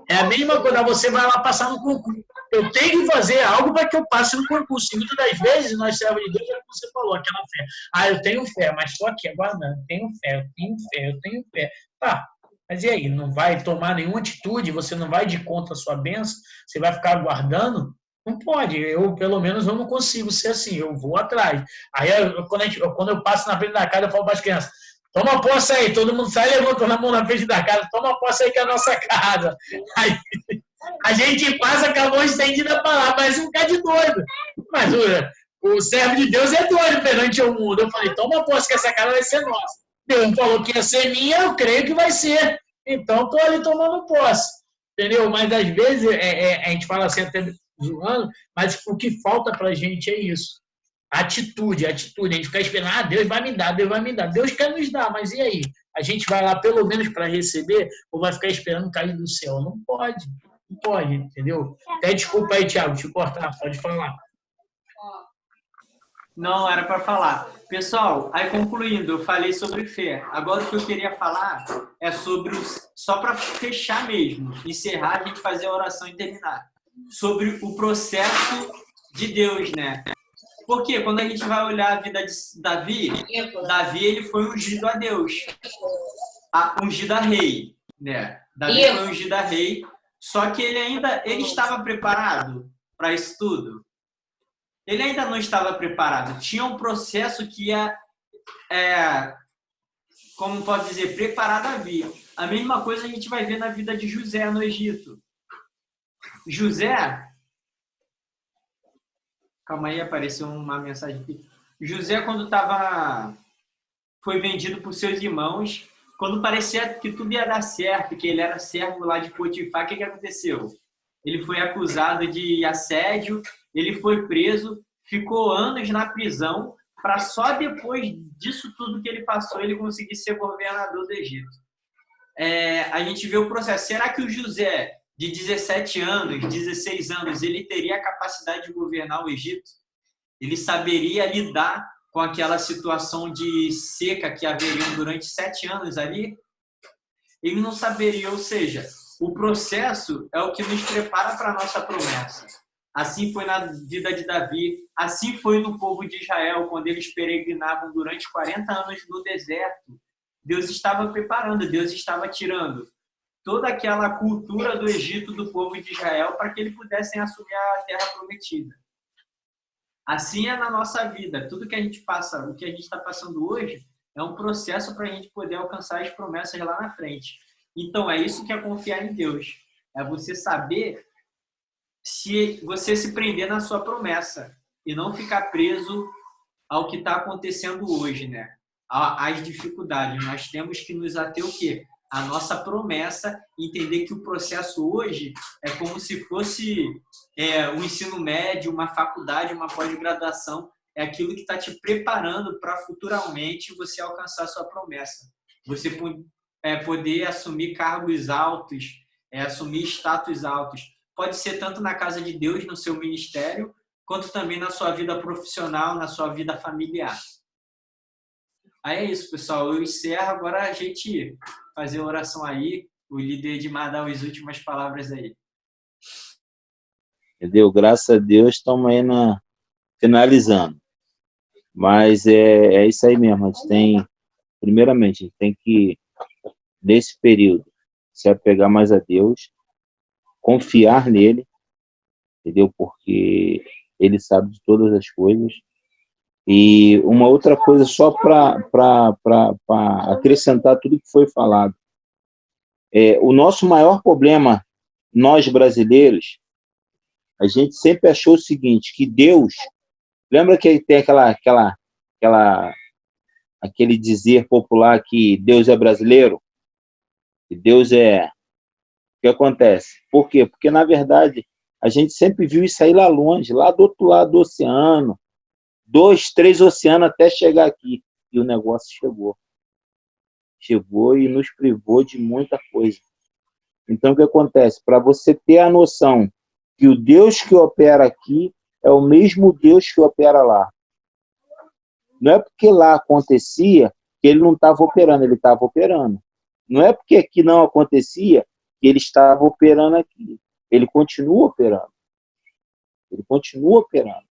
É a mesma coisa, você vai lá passar no concurso. Eu tenho que fazer algo para que eu passe no concurso. E muitas das vezes, nós servos de Deus, é o que você falou, aquela fé. Eu tenho fé, mas estou aqui aguardando. Eu tenho fé. Tá, mas e aí? Não vai tomar nenhuma atitude? Você não vai de conta a sua bênção? Você vai ficar aguardando? Não pode, pelo menos eu não consigo ser assim, eu vou atrás. Aí quando eu passo na frente da casa, eu falo para as crianças, toma posse aí, todo mundo sai levantando a mão na frente da casa, toma posse aí que é a nossa casa. Aí a gente passa com a mão estendida para lá, parece um bocado de doido. Mas o servo de Deus é doido perante o mundo. Eu falei, toma posse que essa casa vai ser nossa. Deus falou que ia ser minha, eu creio que vai ser. Então estou ali tomando posse. Entendeu? Mas às vezes a gente fala assim até zoando, mas o que falta para a gente é isso. Atitude. A gente fica esperando, Deus vai me dar. Deus quer nos dar, mas e aí? A gente vai lá pelo menos para receber ou vai ficar esperando cair do céu? Não pode, entendeu? Até desculpa aí, Thiago, te cortar, pode falar. Não, era para falar. Pessoal, aí concluindo, eu falei sobre fé. Agora o que eu queria falar é sobre só para fechar mesmo, encerrar, a gente fazer a oração e terminar. Sobre o processo de Deus, né? Porque quando a gente vai olhar a vida de Davi, Davi ele foi ungido a Deus, ungido a rei, né? Davi foi ungido a rei, só que ele estava preparado para isso tudo. Ele ainda não estava preparado. Tinha um processo que ia, como pode dizer, preparar Davi. A mesma coisa a gente vai ver na vida de José no Egito. José, calma aí, apareceu uma mensagem aqui. José, quando foi vendido por seus irmãos, quando parecia que tudo ia dar certo, que ele era servo lá de Potifar, o que aconteceu? Ele foi acusado de assédio, ele foi preso, ficou anos na prisão, para só depois disso tudo que ele passou, ele conseguir ser governador do Egito. A gente vê o processo. Será que o José, de 17 anos, 16 anos, ele teria a capacidade de governar o Egito? Ele saberia lidar com aquela situação de seca que haveria durante 7 anos ali? Ele não saberia, ou seja, o processo é o que nos prepara para a nossa promessa. Assim foi na vida de Davi, assim foi no povo de Israel, quando eles peregrinavam durante 40 anos no deserto. Deus estava preparando, Deus estava tirando toda aquela cultura do Egito do povo de Israel para que eles pudessem assumir a terra prometida. Assim é na nossa vida. Tudo que a gente passa, o que a gente está passando hoje, é um processo para a gente poder alcançar as promessas lá na frente. Então, é isso que é confiar em Deus. É você saber se você se prender na sua promessa e não ficar preso ao que está acontecendo hoje, né? Às dificuldades. Nós temos que nos ater o quê? A nossa promessa, entender que o processo hoje é como se fosse um ensino médio, uma faculdade, uma pós-graduação. É aquilo que está te preparando para futuramente você alcançar a sua promessa. Você poder assumir cargos altos, assumir status altos. Pode ser tanto na casa de Deus, no seu ministério, quanto também na sua vida profissional, na sua vida familiar. Aí é isso, pessoal. Eu encerro. Agora a gente fazer a oração aí. O líder Edmar dá as últimas palavras aí. Entendeu? Graças a Deus, estamos aí finalizando. Mas é isso aí mesmo. A gente tem, primeiramente, a gente tem que, nesse período, se apegar mais a Deus, confiar nele, entendeu? Porque ele sabe de todas as coisas. E uma outra coisa, só para acrescentar tudo que foi falado. O nosso maior problema, nós brasileiros, a gente sempre achou o seguinte, que Deus... Lembra que tem aquele dizer popular que Deus é brasileiro? Que Deus é... O que acontece? Por quê? Porque, na verdade, a gente sempre viu isso aí lá longe, lá do outro lado do oceano, 2, 3 oceanos até chegar aqui. E o negócio chegou. Chegou e nos privou de muita coisa. Então, o que acontece? Para você ter a noção que o Deus que opera aqui é o mesmo Deus que opera lá. Não é porque lá acontecia que ele não estava operando, ele estava operando. Não é porque aqui não acontecia que ele estava operando aqui. Ele continua operando. Ele continua operando.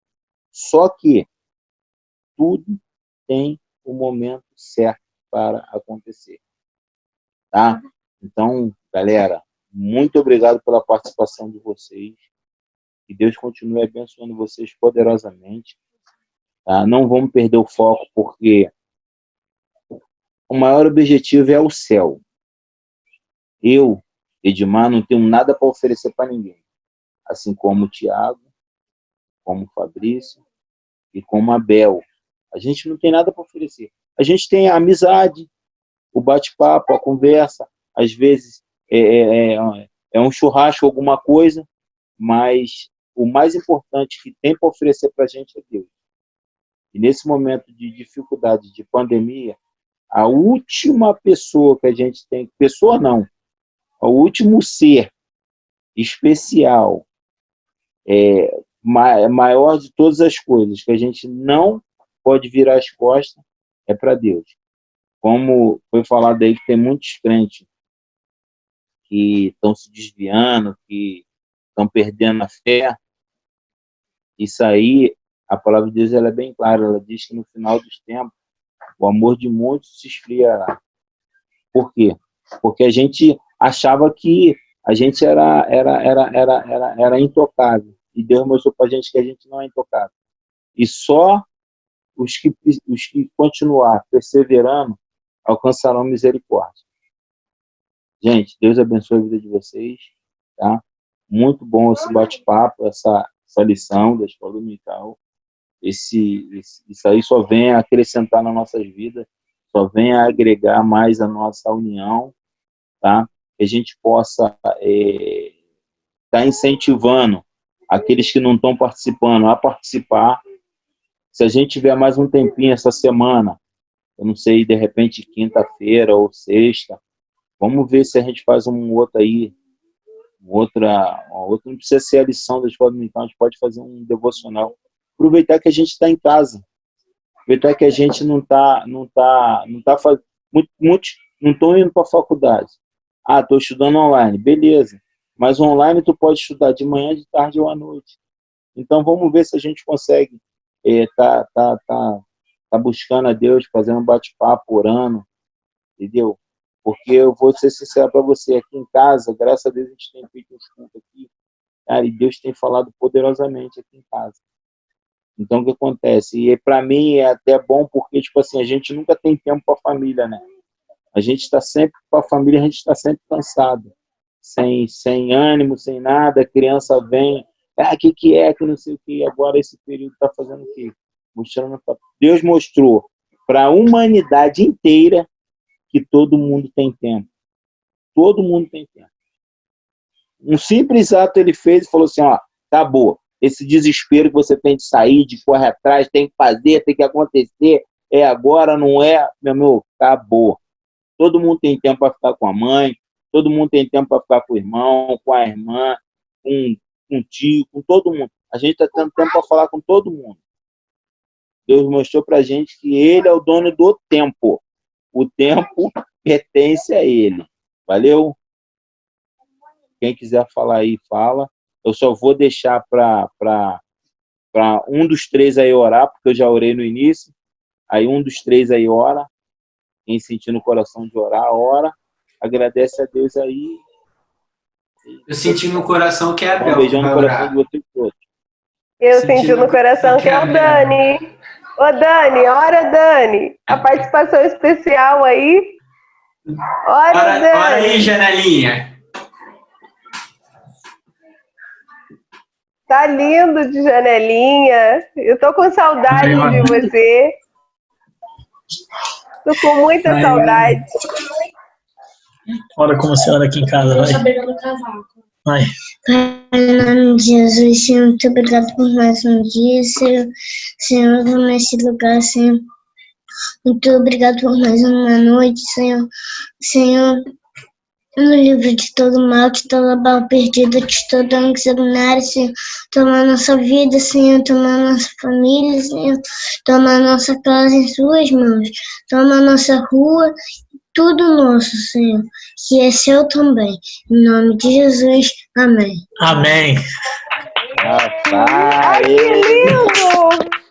Só que tudo tem o momento certo para acontecer. Tá? Então, galera, muito obrigado pela participação de vocês. Que Deus continue abençoando vocês poderosamente. Tá? Não vamos perder o foco, porque o maior objetivo é o céu. Eu, Edmar, não tenho nada para oferecer para ninguém. Assim como o Tiago, como o Fabrício e como a Bel. A gente não tem nada para oferecer. A gente tem a amizade, o bate-papo, a conversa. Às vezes é um churrasco, alguma coisa, mas o mais importante que tem para oferecer para a gente é Deus. E nesse momento de dificuldade, de pandemia, a última pessoa que a gente tem, pessoa não, o último ser especial, maior de todas as coisas, que a gente não pode virar as costas, é para Deus. Como foi falado aí que tem muitos crentes que estão se desviando, que estão perdendo a fé. Isso aí, a palavra de Deus ela é bem clara. Ela diz que no final dos tempos, o amor de muitos se esfriará. Por quê? Porque a gente achava que a gente era intocável. E Deus mostrou para a gente que a gente não é intocável. E só os que continuar perseverando alcançarão misericórdia. Gente, Deus abençoe a vida de vocês, tá? Muito bom esse bate-papo, essa lição da escola dominical. Isso aí só vem a acrescentar nas nossas vidas, só vem a agregar mais a nossa união, tá? Que a gente possa estar incentivando aqueles que não estão participando a participar. Se a gente tiver mais um tempinho essa semana, eu não sei, de repente quinta-feira ou sexta, vamos ver se a gente faz um outro aí, outra, não precisa ser a lição da escola dominical, a gente pode fazer um devocional. Aproveitar que a gente está em casa, aproveitar que a gente não tá fazendo, muitos não estão indo para a faculdade. Ah, estou estudando online, beleza. Mas online tu pode estudar de manhã, de tarde ou à noite. Então vamos ver se a gente consegue tá buscando a Deus, fazendo um bate-papo, orando, entendeu? Porque eu vou ser sincero para você, aqui em casa, graças a Deus a gente tem feito um culto aqui, cara, e Deus tem falado poderosamente aqui em casa. Então o que acontece? E para mim é até bom porque, tipo assim, a gente nunca tem tempo para a família, né? A gente está sempre com a família, a gente está sempre cansado, sem ânimo, sem nada, a criança vem, que é, que não sei o que, agora esse período está fazendo o quê? Mostrando, Deus mostrou para a humanidade inteira que todo mundo tem tempo. Todo mundo tem tempo. Um simples ato ele fez e falou assim, ó, acabou. Esse desespero que você tem de sair, de correr atrás, tem que fazer, tem que acontecer, é agora, não é, meu irmão, acabou. Todo mundo tem tempo para ficar com a mãe, todo mundo tem tempo para ficar com o irmão, com a irmã, com o tio, com todo mundo. A gente está tendo tempo para falar com todo mundo. Deus mostrou para a gente que Ele é o dono do tempo. O tempo pertence a Ele. Valeu? Quem quiser falar aí, fala. Eu só vou deixar para um dos três aí orar, porque eu já orei no início. Aí um dos três aí ora. Quem sentir no coração de orar, ora. Agradece a Deus aí. Eu senti no coração que é Abel. Um beijão no coração de vocês todos. Eu senti no coração que é o Dani. Ô, Dani, ora, Dani. A participação especial aí. Ora, Dani. Ora aí, janelinha. Tá lindo de janelinha. Eu tô com saudade de você. Tô com muita saudade. Olha como você ora aqui em casa, vai. Vai. Pai, em nome de Jesus, Senhor, muito obrigado por mais um dia, Senhor, nesse lugar, Senhor. Muito obrigado por mais uma noite, Senhor, no livro de todo mal, de toda bala perdida, de toda ansiedade, Senhor, toma a nossa vida, Senhor, toma a nossa família, Senhor, toma a nossa casa em suas mãos, toma a nossa rua, tudo nosso, Senhor, que é seu também. Em nome de Jesus, amém. Amém. Rapaz! Ai, que lindo!